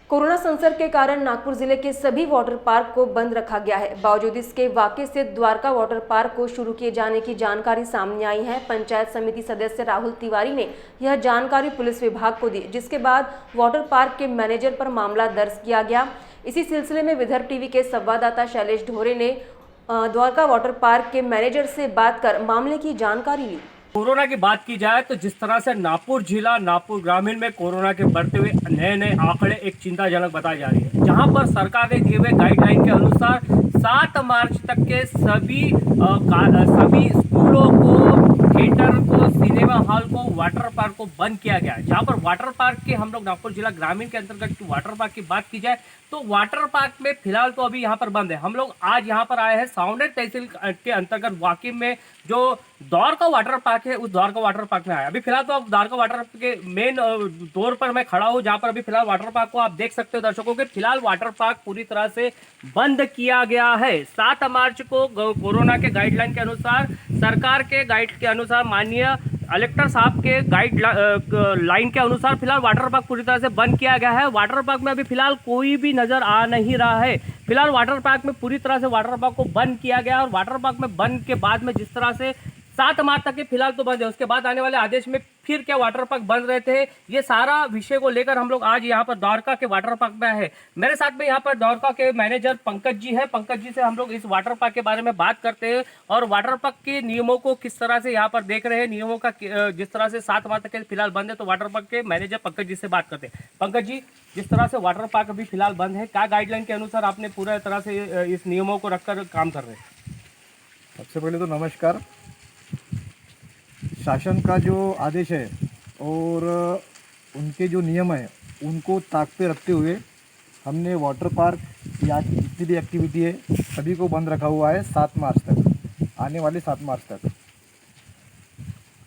Corona संसर्ग के कारण नागपुर जिले के सभी वाटर पार्क को बंद रखा गया है। बावजूद इसके वाकई से द्वारका वाटर पार्क को शुरू किए जाने की जानकारी सामने आई है। पंचायत समिति सदस्य राहुल तिवारी ने यह जानकारी पुलिस विभाग को दी, जिसके बाद वाटर पार्क के मैनेजर पर मामला दर्ज किया गया। इसी सिलसिले में विदर्भ टीवी के संवाददाता शैलेश ढोरे ने द्वारका वाटर पार्क के मैनेजर से बात कर मामले की जानकारी ली। कोरोना की बात की जाए तो जिस तरह से नागपुर जिला नागपुर ग्रामीण में कोरोना के बढ़ते हुए नए नए आंकड़े एक चिंताजनक बताई जा रही है, जहां पर सरकार ने दिए हुए गाइडलाइन के अनुसार 7 मार्च तक के सभी स्कूलों को, थिएटर को, सिनेमा हॉल को, वाटर पार्क को बंद किया गया है। जहां पर वाटर पार्क के हम लोग नागपुर जिला ग्रामीण के अंतर्गत वाटर पार्क की बात की जाए तो वाटर पार्क में फिलहाल तो अभी यहाँ पर बंद है। हम लोग आज यहाँ पर आए हैं साउंडेड तहसील के अंतर्गत वाकी में जो द्वारका वाटर पार्क है, उस द्वारका वाटर पार्क में आया। अभी फिलहाल तो अब द्वारका वाटर पार्क के मेन डोर पर मैं खड़ा हूँ, जहाँ पर अभी फिलहाल वाटर पार्क को आप देख सकते हो दर्शकों के। फिलहाल वाटर पार्क पूरी तरह से बंद किया गया है। 7 मार्च को कोरोना के गाइडलाइन के अनुसार, सरकार के गाइड के अनुसार, माननीय कलेक्टर साहब के गाइड लाइन के अनुसार फिलहाल वाटर पार्क पूरी तरह से बंद किया गया है। वाटर पार्क में अभी फिलहाल कोई भी नजर आ नहीं रहा है। फिलहाल वाटर पार्क में पूरी तरह से वाटर पार्क को बंद किया गया और वाटर पार्क में बंद के बाद में जिस तरह से 7 मार्च तक के फिलहाल तो बंद है, उसके बाद आने वाले आदेश में फिर क्या वाटर पार्क बंद रहते हैं, ये सारा विषय को लेकर हम लोग आज यहाँ पर द्वारका के वाटर पार्क में है। मेरे साथ में यहाँ पर द्वारका के मैनेजर पंकज जी है। पंकज जी से हम लोग इस वाटर पार्क के बारे में बात करते हैं और वाटर पार्क के नियमों को किस तरह से यहाँ पर देख रहे हैं, नियमों का जिस तरह से 7 मार्च तक के फिलहाल बंद है, तो वाटर पार्क के मैनेजर पंकज जी से बात करते हैं। पंकज जी, जिस तरह से वाटर पार्क अभी फिलहाल बंद है, क्या गाइडलाइन के अनुसार आपने पूरा तरह से इस नियमों को रखकर काम कर रहे हैं? सबसे पहले तो नमस्कार। शासन का जो आदेश है और उनके जो नियम है उनको ताक पे रखते हुए हमने वाटर पार्क या जितनी भी एक्टिविटी है सभी को बंद रखा हुआ है 7 मार्च तक, आने वाले 7 मार्च तक।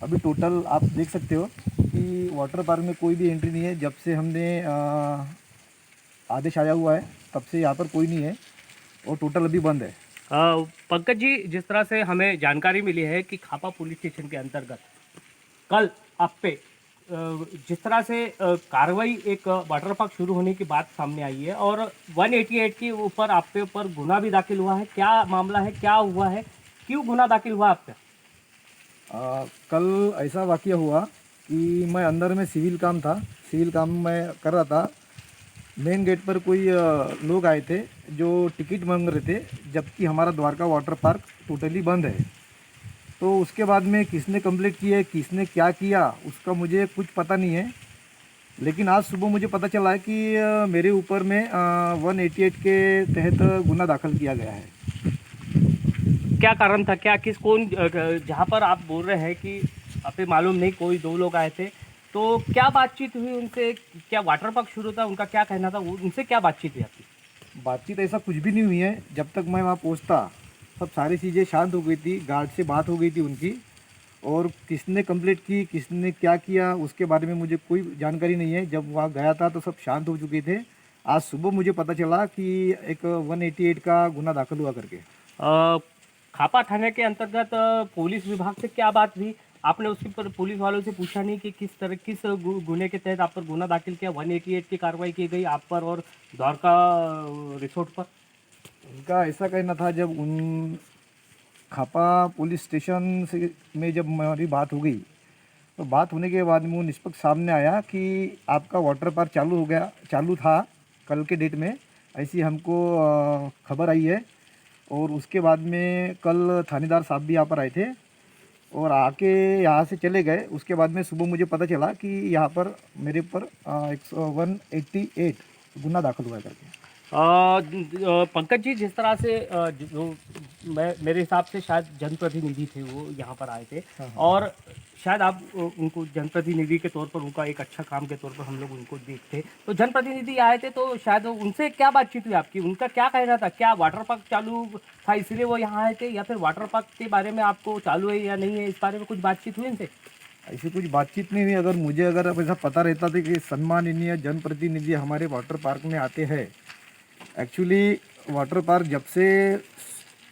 अभी टोटल आप देख सकते हो कि वाटर पार्क में कोई भी एंट्री नहीं है। जब से हमने आदेश आया हुआ है तब से यहाँ पर कोई नहीं है और टोटल अभी बंद है। पंकज जी, जिस तरह से हमें जानकारी मिली है कि खापा पुलिस स्टेशन के अंतर्गत कल आप पे जिस तरह से कार्रवाई, एक वाटर पार्क शुरू होने की बात सामने आई है और 188 के ऊपर आप पे ऊपर गुना भी दाखिल हुआ है। क्या मामला है, क्या हुआ है, क्यों गुना दाखिल हुआ आप पे? कल ऐसा वाकया हुआ कि मैं अंदर में सिविल काम मैं कर रहा था। मेन गेट पर कोई लोग आए थे जो टिकट मांग रहे थे, जबकि हमारा द्वारका वाटर पार्क टोटली बंद है। तो उसके बाद में किसने कंप्लेंट की है, किसने क्या किया, उसका मुझे कुछ पता नहीं है। लेकिन आज सुबह मुझे पता चला है कि मेरे ऊपर में 188 के तहत गुना दाखिल किया गया है। क्या कारण था, क्या कौन, जहाँ पर आप बोल रहे हैं कि आपको मालूम नहीं, कोई 2 लोग आए थे, तो क्या बातचीत हुई उनसे? क्या वाटर पार्क शुरू था, उनका क्या कहना था, उनसे क्या बातचीत हुई आपकी? बातचीत ऐसा कुछ भी नहीं हुई है। जब तक मैं वहाँ पहुँचता सब सारी चीज़ें शांत हो गई थी। गार्ड से बात हो गई थी उनकी, और किसने कंप्लेंट की, किसने क्या किया, उसके बारे में मुझे कोई जानकारी नहीं है। जब वहाँ गया था तो सब शांत हो चुके थे। आज सुबह मुझे पता चला कि एक 188 का गुना दाखिल हुआ करके। खापा थाने के अंतर्गत पुलिस विभाग से क्या बात हुई? आपने उसके पर पुलिस वालों से पूछा नहीं कि किस गुने के तहत आप पर गुना दाखिल किया, 188 की कार्रवाई की गई आप पर और द्वारका रिसोर्ट पर? उनका ऐसा कहना था, जब उन खापा पुलिस स्टेशन से में जब हमारी बात हो गई तो बात होने के बाद में वो निष्पक्ष सामने आया कि आपका वाटर पार्क चालू था कल के डेट में, ऐसी हमको खबर आई है। और उसके बाद में कल थानेदार साहब भी यहाँ पर आए थे और आके यहाँ से चले गए। उसके बाद में सुबह मुझे पता चला कि यहाँ पर मेरे पर 188 गुना दाखिल हुआ करके। पंकज जी, जिस तरह से जो मेरे हिसाब से शायद जनप्रतिनिधि थे, वो यहाँ पर आए थे। हाँ। और शायद आप उनको जनप्रतिनिधि के तौर पर, उनका एक अच्छा काम के तौर पर हम लोग उनको देखते, तो जनप्रतिनिधि आए थे तो शायद उनसे क्या बातचीत हुई आपकी? उनका क्या कहना था? क्या वाटर पार्क चालू था इसलिए वो यहाँ आए थे, या फिर वाटर पार्क के बारे में आपको चालू है या नहीं है, इस बारे में कुछ बातचीत हुई इनसे? ऐसी कुछ बातचीत नहीं हुई। अगर ऐसा पता रहता था कि सम्माननीय जनप्रतिनिधि हमारे वाटर पार्क में आते हैं। एक्चुअली वाटर पार्क जब से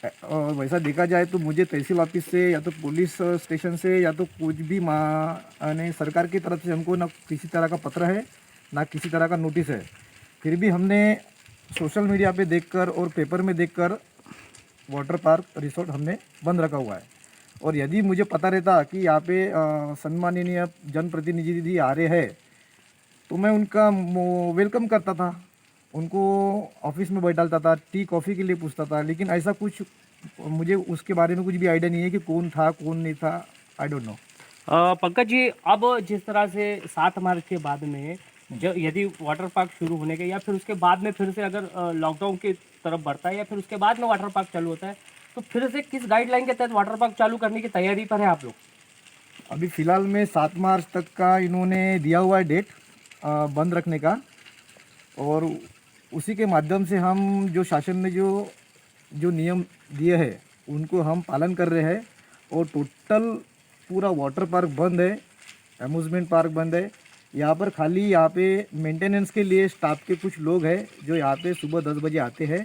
वैसा देखा जाए तो मुझे तहसील ऑफिस से या तो पुलिस स्टेशन से या तो कुछ भी सरकार की तरफ से हमको ना किसी तरह का पत्र है, ना किसी तरह का नोटिस है। फिर भी हमने सोशल मीडिया पे देखकर और पेपर में देखकर वाटर पार्क रिसोर्ट हमने बंद रखा हुआ है। और यदि मुझे पता रहता कि यहाँ पे सम्माननीय जनप्रतिनिधि आ रहे हैं तो मैं उनका वेलकम करता था, उनको ऑफिस में बैठाता था, टी कॉफ़ी के लिए पूछता था। लेकिन ऐसा कुछ मुझे उसके बारे में कुछ भी आइडिया नहीं है कि कौन था कौन नहीं था, I don't know. Pankaj ji, अब जिस तरह से 7 मार्च के बाद में जो यदि वाटर पार्क शुरू होने के या फिर उसके बाद में फिर से अगर लॉकडाउन की तरफ बढ़ता है या फिर उसके बाद में वाटर पार्क चालू होता है, तो फिर से किस गाइडलाइन के तहत वाटर पार्क चालू करने की तैयारी पर है आप लोग? अभी फ़िलहाल में 7 मार्च तक का इन्होंने दिया हुआ है डेट बंद रखने का, और उसी के माध्यम से हम जो शासन ने जो नियम दिए हैं उनको हम पालन कर रहे हैं। और टोटल पूरा वाटर पार्क बंद है, अम्यूज़मेंट पार्क बंद है। यहाँ पर खाली यहाँ पे मेंटेनेंस के लिए स्टाफ के कुछ लोग हैं जो यहाँ पे सुबह 10 बजे आते हैं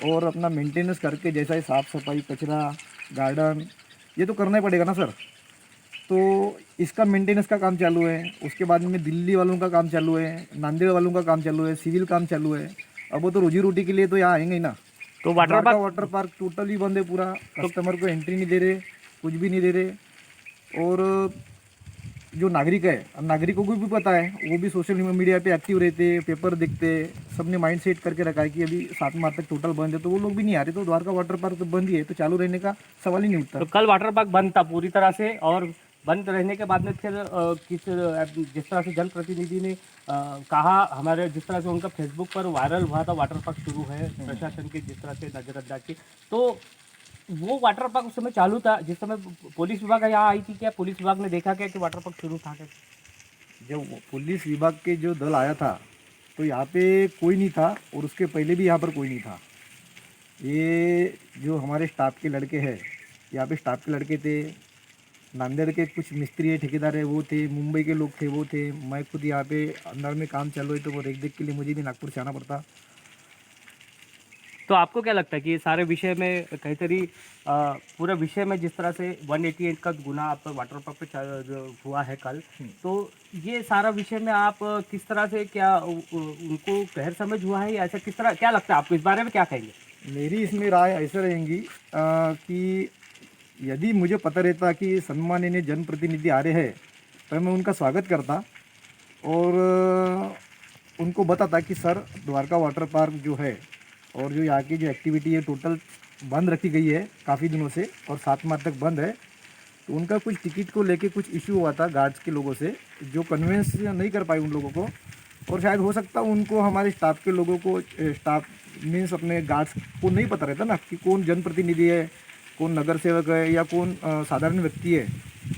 और अपना मेंटेनेंस करके, जैसा ही साफ़ सफाई, कचरा, गार्डन, ये तो करना ही पड़ेगा ना सर। तो इसका मेंटेनेंस का काम चालू है। उसके बाद में दिल्ली वालों का काम चालू है, नांदेड़ वालों का काम चालू है, सिविल काम चालू है। अब वो तो रोजी रोटी के लिए तो यहाँ आएंगे ही ना। तो वाटर पार्क टोटली बंद है पूरा, कस्टमर को एंट्री नहीं दे रहे, कुछ भी नहीं दे रहे। और जो नागरिक है, नागरिकों को भी पता है, वो भी सोशल मीडिया पे एक्टिव रहते, पेपर देखते, सबने माइंड सेट करके रखा है कि अभी 7 मार्च तक टोटल बंद है, तो वो लोग भी नहीं आ रहे। तो द्वारका वाटर पार्क तो बंद ही है, तो चालू रहने का सवाल ही नहीं उठता। तो कल वाटर पार्क बंद था पूरी तरह से, और बंद रहने के बाद में फिर जिस तरह से जनप्रतिनिधि ने कहा, हमारे जिस तरह से उनका फेसबुक पर वायरल हुआ था वाटर पार्क शुरू है, प्रशासन की जिस तरह से नजरअंदाज की, तो वो वाटर पार्क उस समय चालू था जिस समय पुलिस विभाग यहाँ आई थी? क्या पुलिस विभाग ने देखा क्या कि वाटर पार्क शुरू था क्या? जब पुलिस विभाग के जो दल आया था तो यहाँ पे कोई नहीं था, और उसके पहले भी यहाँ पर कोई नहीं था। ये जो हमारे स्टाफ के लड़के हैं, यहाँ पे स्टाफ के लड़के थे, नांदेड़ के कुछ मिस्त्री है, ठेकेदार है, वो थे, मुंबई के लोग थे, वो थे। मैं खुद यहाँ पे अंदर में काम चालू है तो वो देख के लिए मुझे भी नागपुर से आना पड़ता। तो आपको क्या लगता है कि ये सारे विषय में कहीं तरी पूरे विषय में जिस तरह से 188 का गुना आप पर वाटर पार्क पे जो हुआ है कल, तो ये सारा विषय में आप किस तरह से क्या उनको गैर समझ हुआ है या ऐसा किस तरह, क्या लगता है आपको इस बारे में क्या कहेंगे? मेरी इसमें राय ऐसे रहेंगी कि यदि मुझे पता रहता कि सम्माननीय जनप्रतिनिधि आ रहे हैं तो मैं उनका स्वागत करता और उनको बताता कि सर, द्वारका वाटर पार्क जो है और जो यहाँ की जो एक्टिविटी है टोटल बंद रखी गई है काफ़ी दिनों से, और 7 मार्च तक बंद है। तो उनका कुछ टिकट को लेके कुछ इशू हुआ था गार्ड्स के लोगों से, जो कन्विंस नहीं कर पाई उन लोगों को। और शायद हो सकता उनको, हमारे स्टाफ के लोगों को, स्टाफ मीन्स अपने गार्ड्स को नहीं पता रहता ना कि कौन जनप्रतिनिधि है, कौन नगर सेवक है या कौन साधारण व्यक्ति है,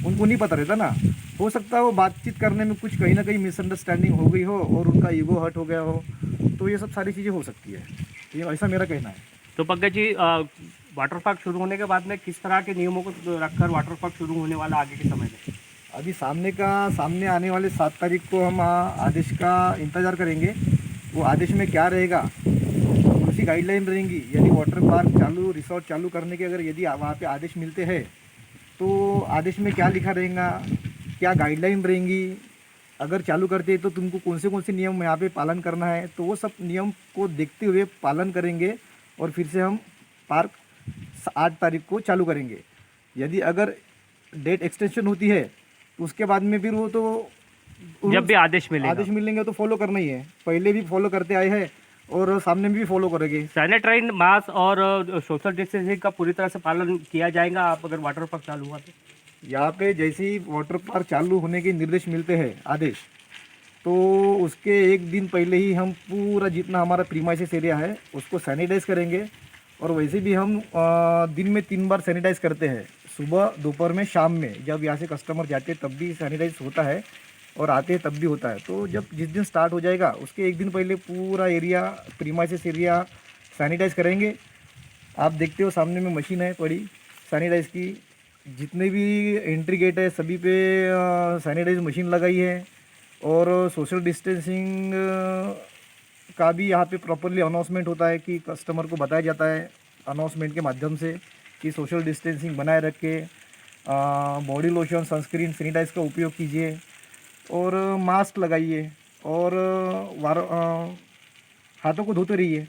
उनको नहीं पता रहता ना। हो सकता है वो बातचीत करने में कुछ कहीं ना कहीं मिसअंडरस्टैंडिंग हो गई हो और उनका ईगो हर्ट हो गया हो, तो ये सब सारी चीज़ें हो सकती है। ये ऐसा मेरा कहना है। तो पंकज जी, वाटर पार्क शुरू होने के बाद में किस तरह के नियमों को रखकर वाटर पार्क शुरू होने वाला आगे के समय में? अभी सामने आने वाले 7 तारीख को हम आदेश का इंतज़ार करेंगे। वो आदेश में क्या रहेगा, उसी गाइडलाइन रहेंगी। यदि वाटर पार्क चालू, रिसोर्ट चालू करने के अगर यदि वहाँ पे आदेश मिलते हैं तो आदेश में क्या लिखा रहेगा, क्या गाइडलाइन रहेंगी, अगर चालू करते हैं तो तुमको कौन से नियम यहाँ पे पालन करना है, तो वो सब नियम को देखते हुए पालन करेंगे और फिर से हम पार्क 8 तारीख को चालू करेंगे। यदि अगर डेट एक्सटेंशन होती है तो उसके बाद में फिर वो तो जब भी आदेश मिलेंगे तो फॉलो करना ही है। पहले भी फॉलो करते आए हैं और सामने भी फॉलो करेंगे। सैनिटाइज, मास्क और सोशल डिस्टेंसिंग का पूरी तरह से पालन किया जाएगा आप अगर वाटर पार्क चालू हुआ तो? यहाँ पे जैसे ही वाटर पार्क चालू होने के निर्देश मिलते हैं, आदेश, तो उसके एक दिन पहले ही हम पूरा जितना हमारा प्रीमाइसेस एरिया है उसको सैनिटाइज करेंगे। और वैसे भी हम दिन में 3 बार सैनिटाइज करते हैं, सुबह, दोपहर में, शाम में। जब यहाँ से कस्टमर जाते हैं तब भी सैनिटाइज होता है और आते हैं तब भी होता है। तो जब जिस दिन स्टार्ट हो जाएगा उसके एक दिन पहले पूरा एरिया, प्रीमाइसेस एरिया सैनिटाइज करेंगे। आप देखते हो सामने में मशीन है पड़ी सैनिटाइज की, जितने भी एंट्री गेट है सभी पे सैनिटाइज मशीन लगाई है। और सोशल डिस्टेंसिंग का भी यहाँ पे प्रॉपरली अनाउंसमेंट होता है कि कस्टमर को बताया जाता है अनाउंसमेंट के माध्यम से कि सोशल डिस्टेंसिंग बनाए रख के बॉडी लोशन, सनस्क्रीन, सैनिटाइज का उपयोग कीजिए और मास्क लगाइए। और हाथों को धोते रहिए,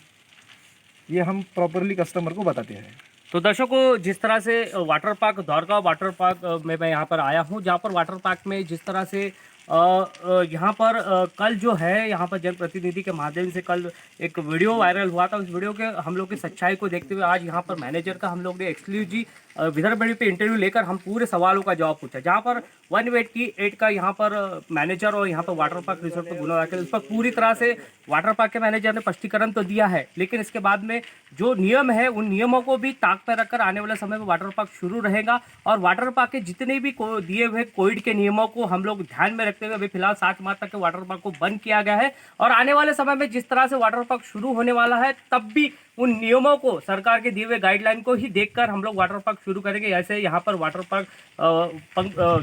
ये हम प्रॉपरली कस्टमर को बताते हैं। तो दर्शकों, जिस तरह से water park Dwarka water park में मैं यहाँ पर आया हूँ, जहाँ पर वाटर पार्क में जिस तरह से यहाँ पर कल जो है यहाँ पर जनप्रतिनिधि के माध्यम से कल एक वीडियो वायरल हुआ था। उस वीडियो के हम लोग की सच्चाई को देखते हुए आज यहाँ पर मैनेजर का हम लोग ने एक्सक्लूसिव विदर्भ पे इंटरव्यू लेकर हम पूरे सवालों का जवाब पूछा, जहाँ पर 188 का यहाँ पर मैनेजर और यहाँ पर वाटर पार्क रिसोर्ट पर गुना दाखिल, उस पर पूरी तरह से वाटर पार्क के मैनेजर ने स्पष्टीकरण तो दिया है, लेकिन इसके बाद में जो नियम है उन नियमों को भी ताक पर रखकर आने वाले समय में वाटर पार्क शुरू रहेगा और वाटर पार्क के जितने भी दिए हुए कोविड के नियमों को हम लोग ध्यान में रखते हुए अभी फिलहाल 7 मार्च तक के वाटर पार्क को बंद किया गया है और आने वाले समय में जिस तरह से वाटर पार्क शुरू होने वाला है तब भी उन नियमों को, सरकार के दिए हुए गाइडलाइन को ही देखकर हम लोग वाटर पार्क शुरू करेंगे। ऐसे यहाँ पर water park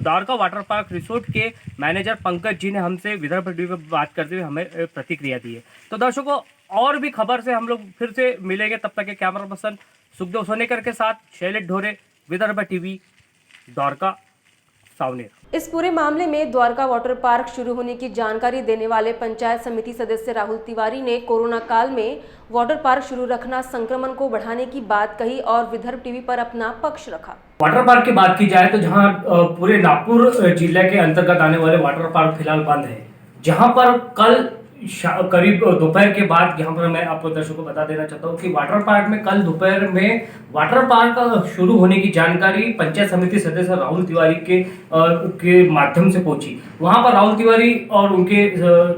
Dwarka water park resort के मैनेजर पंकज जी ने हमसे विदर्भ टीवी पर बात करते हुए हमें प्रतिक्रिया दी है। तो दर्शकों, और भी खबर से हम लोग फिर से मिलेंगे, तब तक के कैमरा पर्सन सुखदेव सोनेकर के साथ शैलेश ढोरे, विदर्भ टीवी, द्वारका, सावनेर। इस पूरे मामले में द्वारका वाटर पार्क शुरू होने की जानकारी देने वाले पंचायत समिति सदस्य राहुल तिवारी ने कोरोना काल में वाटर पार्क शुरू रखना संक्रमण को बढ़ाने की बात कही और विदर्भ टीवी पर अपना पक्ष रखा। वाटर पार्क की बात की जाए तो जहां पूरे नागपुर जिले के अंतर्गत आने वाले वाटर पार्क फिलहाल बंद है, जहां पर कल करीब दोपहर के बाद यहाँ पर मैं आपको दर्शकों को बता देना चाहता हूँ कि वाटर पार्क में कल दोपहर में वाटर पार्क शुरू होने की जानकारी पंचायत समिति सदस्य राहुल तिवारी के माध्यम से पहुंची। वहां पर राहुल तिवारी और उनके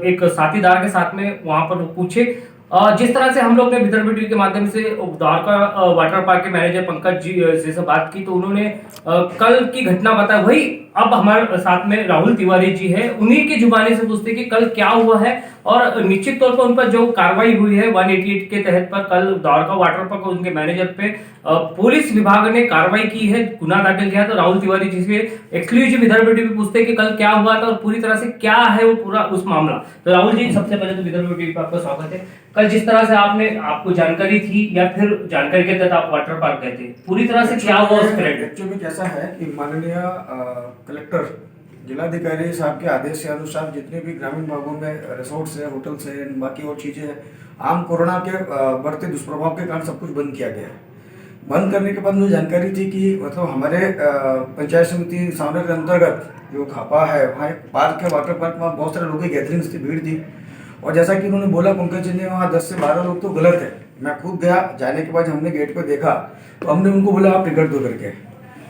एक साथीदार के साथ में वहां पर पूछे, जिस तरह से हम लोग ने विदर्भ टीवी के माध्यम से द्वारका वाटर पार्क के मैनेजर पंकज जी से बात की तो उन्होंने कल की घटना बताई। वही अब हमारे साथ में राहुल तिवारी जी है, उन्हीं की जुबानी से पूछते कि कल क्या हुआ है और निश्चित तौर पर उन पर जो कार्रवाई हुई है 188 के तहत पर कल द्वारका वाटर पार्क और उनके मैनेजर पे पुलिस विभाग ने कार्रवाई की है, गुना दाखिल किया। तो राहुल तिवारी जी से एक्सक्लूसिव विदर्भ टीवी पूछते कि कल क्या हुआ था और पूरी तरह से क्या है वो पूरा उस मामला। तो राहुल जी, सबसे पहले तो विदर्भ टीवी पर आपका स्वागत है। कल जिस तरह से आपको जानकारी थी या फिर जानकारी के तहत आप वाटर पार्क गए थे, पूरी तरह से क्या हुआ उस पीरियड? एक्चुअली कैसा है कि माननीय कलेक्टर जिलाधिकारी साहब के आदेश के अनुसार जितने भी ग्रामीण भागों में रिसोर्ट्स है, होटल्स है, बाकी और चीज़ें हैं, आम कोरोना के बढ़ते दुष्प्रभाव के कारण सब कुछ बंद किया गया है। बंद करने के बाद मुझे जानकारी थी कि मतलब हमारे पंचायत समिति सावनेर के अंतर्गत जो खापा है वहाँ एक पार्क है, वाटर पार्क, वहाँ बहुत सारे लोगों की गैदरिंग्स थी, भीड़ थी। और जैसा कि उन्होंने बोला पंकज जी ने, वहाँ 10 से 12 लोग तो गलत है। मैं खुद गया, जाने के बाद हमने गेट पर देखा तो हमने उनको बोला आप टिकट दो करके,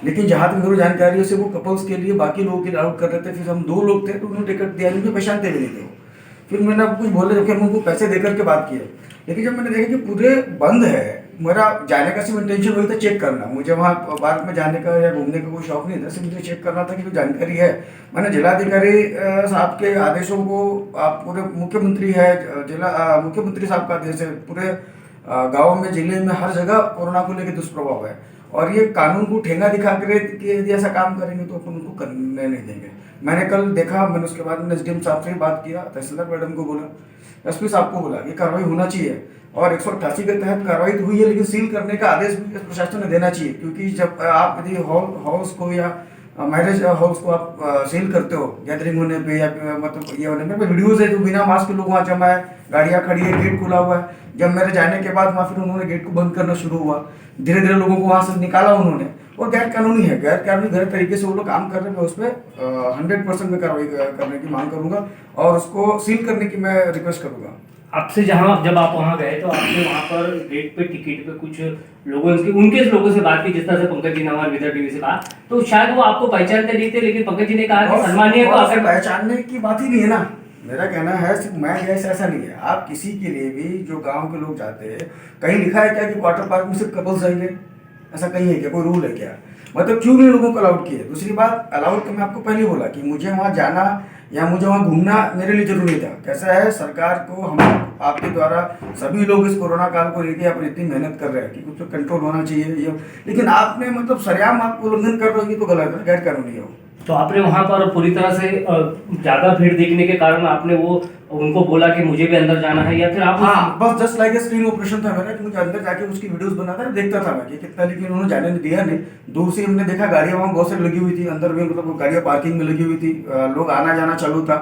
लेकिन जहाँ तक मेरी जानकारी से वो कपल्स के लिए बाकी लोगों के अलाउड कर रहे थे। फिर हम 2 लोग थे तो उन्होंने टिकट दिया, उनके पहचानते भी नहीं थे। फिर मैंने आपको कुछ बोले, फिर उनको पैसे देकर के बात किया, लेकिन जब मैंने देखा कि पूरे बंद है, मेरा जाने का सिर्फ इंटेंशन वही था चेक करना। मुझे वहाँ पार्क में जाने का या घूमने का कोई शौक नहीं था, सिर्फ मुझे चेक करना था कि कोई जानकारी है। मैंने जिलाधिकारी साहब के आदेशों को, आप पूरे मुख्यमंत्री है, मुख्यमंत्री साहब का आदेश है, पूरे गाँव में, जिले में, हर जगह कोरोना को लेकर दुष्प्रभाव है और ये कानून को ठेंगा दिखा कर यदि ऐसा काम करेंगे तो अपन उनको करने नहीं देंगे। मैंने कल देखा, मैंने उसके बाद एसडीएम साहब से बात किया, तहसीलदार मैडम को बोला, एसपी साहब को बोला, ये कार्रवाई होना चाहिए और 188 के तहत कार्रवाई तो हुई है, लेकिन सील करने का आदेश भी प्रशासन ने देना चाहिए। क्योंकि जब आप यदि हाउस को या मैरिज हाउस को आप सील करते हो गैदरिंग होने पे या मतलब ये होने पे, वीडियोज है जो बिना मास्क के लोग वहाँ जमा है, गाड़ियाँ खड़ी है, गेट खुला हुआ है। जब मेरे जाने के बाद वहाँ फिर उन्होंने गेट को बंद करना शुरू हुआ, धीरे धीरे लोगों को वहाँ से निकाला उन्होंने, और गैर कानूनी है, गलत तरीके से वो लोग काम कर रहे हैं। मैं उस पर 100% में कार्रवाई करने की मांग करूंगा और उसको सील करने की मैं रिक्वेस्ट करूंगा। आपसे जब आप वहां गए तो आपने वहां पर गेट पे टिकट पे कुछ उनके लोगों से बात की, जिस तरह से पंकज जी ने हमारे विदर्भ टीवी से कहा, तो शायद वो आपको पहचानते नहीं थे, लेकिन पंकज जी ने कहा कि सम्मानीय को आकर पहचानने की बात ही नहीं है ना। मेरा कहना है सिर्फ मैं गया ऐसा नहीं है, आप किसी के लिए भी जो गाँव के लोग जाते हैं, कहीं लिखा है क्या कि वाटर पार्क में सिर्फ कपल्स जाएंगे? ऐसा कहीं है क्या? कोई रूल है क्या? मतलब क्यों नहीं लोगों को अलाउड किया? दूसरी बात, अलाउड तो मैं आपको पहले बोला कि मुझे वहाँ जाना या मुझे वहाँ घूमना मेरे लिए जरूरी था। कैसा है, सरकार को हम आपके द्वारा सभी लोग इस कोरोना काल को लेके अपनी इतनी मेहनत कर रहे हैं कि कुछ तो कंट्रोल होना चाहिए ये, लेकिन आपने मतलब सरेआम आप उल्लंघन कर रहे हो, ये तो गलत है, गैर कानूनी हो। तो आपने वहां पर पूरी तरह से ज्यादा भीड़ देखने के कारण आपने वो उनको बोला कि मुझे भी अंदर जाना है, या फिर आप हाँ, बस जस्ट लाइक स्क्रीन ऑपरेशन था मेरा कि मुझे अंदर जाके उसकी वीडियोस बनाता है, देखता था मैं कि कितना, लेकिन उन्होंने जाने नहीं दिया नहीं। दूर से हमने देखा गाड़ियाँ वहाँ बहुत सारी लगी हुई थी, अंदर भी मतलब गाड़ियाँ पार्किंग में लगी हुई थी, लोग आना जाना चालू था।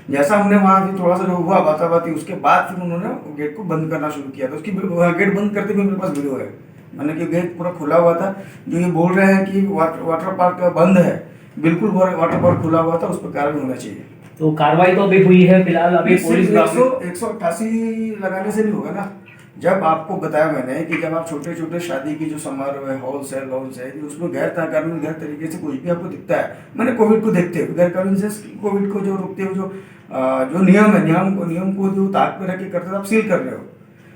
जैसा हमने वहाँ फिर थोड़ा सा जो हुआ बाताबाती, उसके बाद फिर उन्होंने गेट को बंद करना शुरू किया। तो उसकी गेट बंद करते हुए मेरे पास वीडियो है, मैंने कि गेट पूरा खुला हुआ था। जो ये बोल रहे हैं कि वाटर पार्क बंद है, बिल्कुल वाटर पार्क खुला हुआ था, उस पर कार्रवाई होना चाहिए। तो कार्रवाई तो अभी हुई है फिलहाल, अभी पुलिस 188 लगाने से नहीं होगा ना। जब आपको बताया मैंने कि जब आप छोटे छोटे शादी की जो समारोह है, हॉल्स है, लॉन्स है, उसमें गैर कानूनी गैर तरीके से कुछ भी आपको दिखता है, मैंने कोविड को देखते हुए गैर कानूनी से कोविड को जो रोकते हुए जो नियम है, नियम को जो ताक पे रख के करते आप सील कर रहे हो,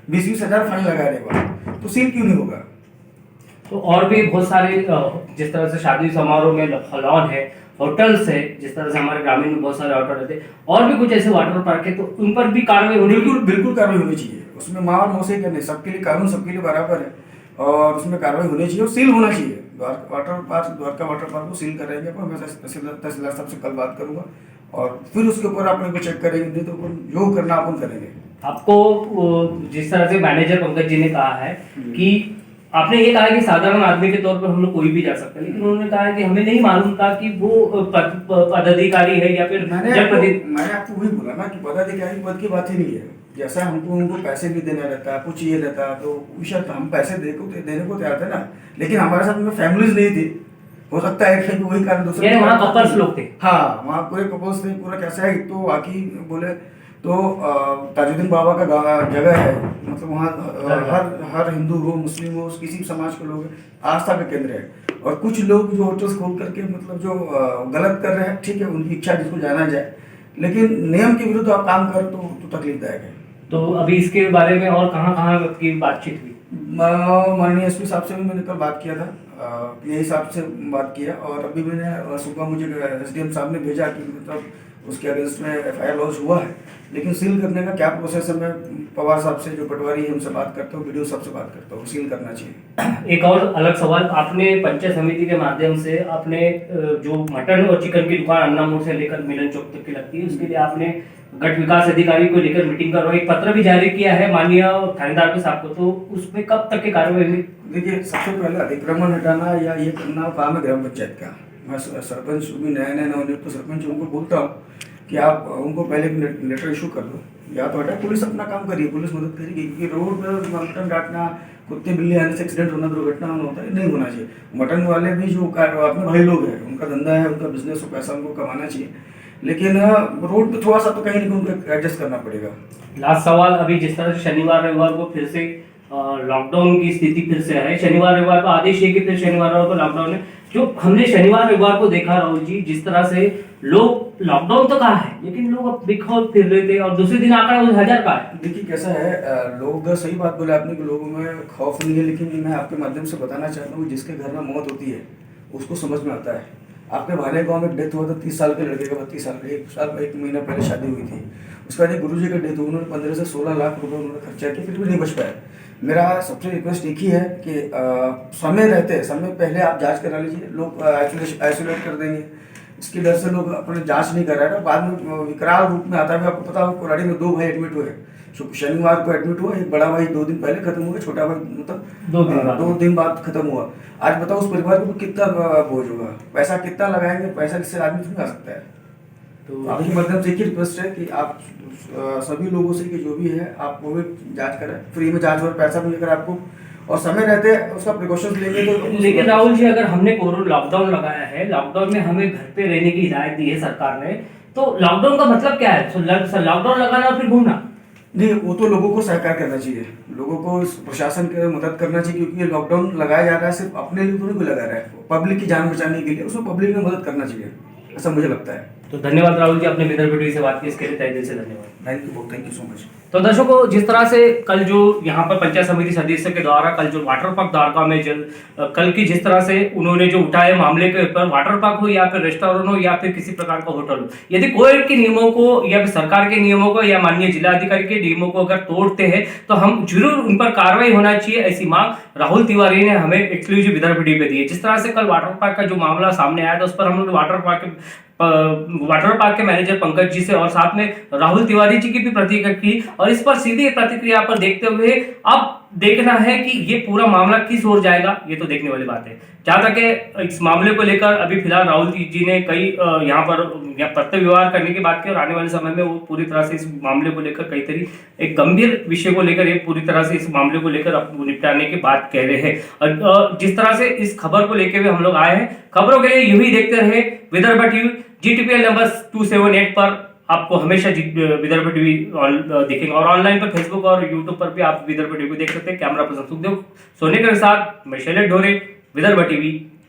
20-20 हजार फाइन लगा रहे हो, तो सील क्यों नहीं होगा? तो और भी बहुत सारे जिस तरह से शादी समारोह में लॉन है, होटल्स है, जिस तरह से हमारे ग्रामीण में बहुत सारे होटल रहते हैं, और भी कुछ ऐसे वाटर पार्क है, तो उन पर भी कार्रवाई होनी बिल्कुल कार्रवाई होनी चाहिए। उसमें माँ और मौसे करने, सबके लिए कानून सबके लिए बराबर है, और उसमें कार्रवाई होनी चाहिए और सील होना चाहिए। Water park, Dwarka water park को सील करेंगे अपन। मैं तहसीलदार साहब से कल बात करूंगा और फिर उसके ऊपर अपन को चेक करेंगे, नहीं तो अपन जो करना अपन करेंगे। आपको जिस तरह से मैनेजर पंकज जी ने कहा है कि आपने ये कहा कि साधारण आदमी के तौर पर हम लोग कोई भी जा सकते हैं, लेकिन उन्होंने कहा कि हमें नहीं मालूम था कि वो पदाधिकारी है या फिर मैंने आपको वही बोला ना कि पदाधिकारी पद की बात ही नहीं है। जैसा हमको उनको पैसे भी देना रहता है, कुछ ये रहता है, तो विषय हम पैसे देने को तैयार थे ना, लेकिन हमारे साथ में फैमिलीज नहीं थी। हो सकता है कि वही कारण दूसरे वहाँ कपल्स लोग थे। हाँ, वहाँ पूरे कपल्स थे, पूरा कैसा है। तो बाकी बोले तो ताजुद्दीन बाबा का जगह है, मतलब वहाँ हर हिंदू हो, मुस्लिम हो, किसी भी समाज के लोग आस्था का केंद्र है। और कुछ लोग जो होटल्स खोल करके मतलब जो गलत कर रहे हैं, ठीक है, उनकी इच्छा, जिसको जाना जाए, लेकिन नियम के विरुद्ध आप काम करो तो तकलीफदायक है। तो अभी इसके बारे में और कहाँ की बातचीत हुई? माननीय एसपी साहब से भी मैंने कल बात किया था, यही साहब से बात किया। और अभी मैंने सुबह मुझे एसडीएम साहब ने भेजा कि मतलब उसके अगेंस्ट में एफआईआर लॉन्च हुआ है, लेकिन सील करने का क्या प्रोसेस है, मैं पवार साहब से जो पटवारी है उनसे बात करता हूँ, वीडियो साहब से बात करता हूँ, सील करना चाहिए। एक और अलग सवाल, आपने पंचायत समिति के माध्यम से अपने जो मटन और चिकन की दुकान अन्ना मोड़ से लेकर मिलन चौक तक की लगती है, उसके लिए आपने गट विकास अधिकारी को लेकर मीटिंग करवाई, एक पत्र भी जारी किया है माननीय थानेदार के साहब को, तो उसमें कब तक की कार्रवाई हुई? देखिए, सबसे पहले अतिक्रमण हटाना या ये करना काम है ग्राम पंचायत का। मैं सरपंच भी नए नवनियुक्त सरपंच उनको बोलता हूँ कि आप उनको पहले लेटर इशू कर दो, या तो हटा, पुलिस अपना काम करिए, पुलिस मदद करेगी, क्योंकि रोड पर मटन काटना, कुत्ते बिल्ली आने से एक्सीडेंट होना, दुर्घटना होता है, नहीं होना चाहिए। मटन वाले भी जो अपने भाई लोग हैं, उनका धंधा है, उनका बिजनेस हो, पैसा उनको कमाना चाहिए, लेकिन रोड पे थोड़ा सा तो कहीं ना कहीं उनको एडजस्ट करना पड़ेगा। लास्ट सवाल, अभी जिस तरह से शनिवार रविवार को फिर से लॉकडाउन की स्थिति फिर से है, शनिवार रविवार को आदेश है कि फिर शनिवार रविवार को लॉकडाउन है, जो हमने शनिवार रविवार को देखा राहुल जी, जिस तरह से लोग लॉकडाउन तो कहा है, लेकिन लोग अब बिखर फिर रहे थे और दूसरे दिन आंकड़ा 1000 का है। देखिए कैसा है, लोग सही बात बोले आपने कि लोगों में खौफ नहीं है, लेकिन मैं आपके माध्यम से बताना चाहता हूँ, जिसके घर में मौत होती है उसको समझ में आता है। आपके भाने गांव में डेथ हुआ था 30 साल के लड़के का, 32 साल का, एक महीना पहले शादी हुई थी, उसका एक गुरुजी का डेथ हुआ, उन्होंने 15 से 16 लाख रुपए उन्होंने खर्चा किया, फिर भी नहीं बच पाया। मेरा सबसे रिक्वेस्ट एक ही है कि समय पहले आप जांच करा लीजिए, लोग आइसोलेट कर देंगे, इसके डर से लोग अपने जांच नहीं कर रहे हैं, बाद में विकराल रूप में आता है। आपको पता हो, कोराड़ी में 2 भाई एडमिट हुए, शनिवार को एडमिट हुआ, एक बड़ा भाई 2 दिन पहले खत्म हुआ, छोटा भाई मतलब 2 दिन बाद खत्म हुआ। आज बताओ उस परिवार को कितना बोझ होगा, पैसा कितना लगाएंगे, पैसा इससे आदमी नहीं आ सकता है। तो आपके माध्यम से एक ही रिक्वेस्ट है कि आप सभी लोगों से कि जो भी है आप कोविड जांच करें, फ्री में जांच और पैसा भी लेकर आपको, और समय रहते उसका प्रिकॉशंस लेंगे तो। लेकिन राहुल जी, अगर हमने कोरोना लॉकडाउन लगाया है, लॉकडाउन में हमें घर पे रहने की हिदायत दी है सरकार ने, तो लॉकडाउन का मतलब क्या है? लॉकडाउन लगाना और फिर घूमना नहीं, वो तो लोगों को सहकार करना चाहिए, लोगों को प्रशासन की मदद करना चाहिए, क्योंकि ये लॉकडाउन लगाया जा रहा है सिर्फ अपने लिए तो नहीं लगा रहा है, पब्लिक की जान बचाने के लिए, उसमें पब्लिक में मदद करना चाहिए, ऐसा मुझे लगता है। तो धन्यवाद राहुल जी, अपने मित्र वीडियो से बात की, इसके लिए तहे दिल से धन्यवाद। Thank you so much. तो दर्शकों, जिस तरह से कल जो यहाँ पर पंचायत समिति सदस्य के द्वारा कल जो वाटर पार्क द्वारका में कल की जिस तरह से उन्होंने जो उठाए मामले के ऊपर, वाटर पार्क हो या फिर रेस्टोरेंट हो या फिर किसी प्रकार का होटल हो, यदि कोविड के नियमों को या फिर सरकार के नियमों को या माननीय जिलाधिकारी के नियमों को अगर तोड़ते हैं तो हम जरूर उन पर कार्रवाई होना चाहिए, ऐसी मांग राहुल तिवारी ने हमें एक्सक्लूसिव विदर्भ वीडियो पे दी है। जिस तरह से कल वाटर पार्क का जो मामला सामने आया था, उस पर हम लोग वाटर पार्क के मैनेजर पंकज जी से और साथ में राहुल तिवारी तिवारी जी की भी प्रतिक्रिया की और इस पर सीधी प्रतिक्रिया पर देखते हुए अब देखना है कि ये पूरा मामला किस ओर जाएगा, ये तो देखने वाली बात है। जहां तक है इस मामले को लेकर अभी फिलहाल राहुल जी ने कई यहाँ पर पत्र व्यवहार करने की बात की और आने वाले समय में वो पूरी तरह से इस मामले को लेकर कई तरह एक गंभीर विषय को लेकर ये पूरी तरह से इस मामले को लेकर निपटाने की बात कह रहे हैं। और जिस तरह से इस खबर को लेकर हम लोग आए हैं, खबरों के लिए यूं ही देखते रहे विदर्भ टीवी। GTPL नंबर 278 पर आपको हमेशा विदर्भ टीवी दिखेंगे और ऑनलाइन पर फेसबुक और यूट्यूब पर भी आप विदर्भ टीवी को देख सकते हैं। कैमरा पर्सन सुखदेव सोनेकर के साथ मैं शैलेश ढोरे, विदर्भ टीवी।